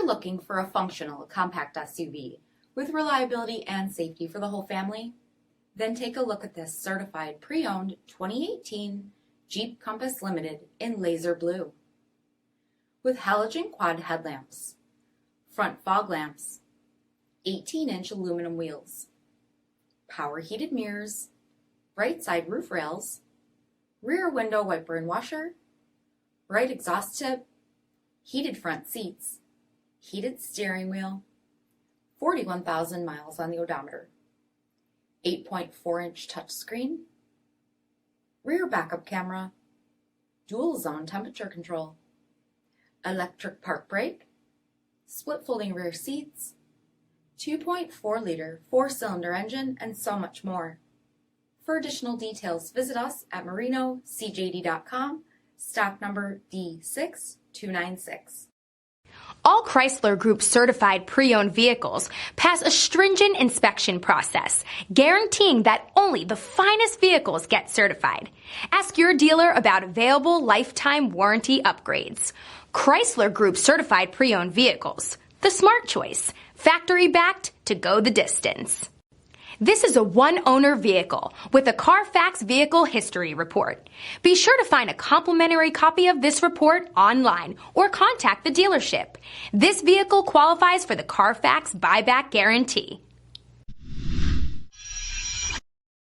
looking for a functional compact SUV with reliability and safety for the whole family, then take a look at this certified pre-owned 2018 Jeep Compass Limited in laser blue. With halogen quad headlamps, front fog lamps, 18-inch aluminum wheels, power heated mirrors, bright side roof rails, rear window wiper and washer, bright exhaust tip, heated front seats, heated steering wheel, 41,000 miles on the odometer, 8.4-inch touchscreen, rear backup camera, dual zone temperature control, electric park brake, split folding rear seats, 2.4-liter 4-cylinder engine, and so much more. For additional details, visit us at marinocjd.com, stock number D6296. All Chrysler Group certified pre-owned vehicles pass a stringent inspection process, guaranteeing that only the finest vehicles get certified. Ask your dealer about available lifetime warranty upgrades. Chrysler Group certified pre-owned vehicles, the smart choice, factory backed to go the distance. This is a one-owner vehicle with a CARFAX vehicle history report. Be sure to find a complimentary copy of this report online or contact the dealership. This vehicle qualifies for the CARFAX buyback guarantee.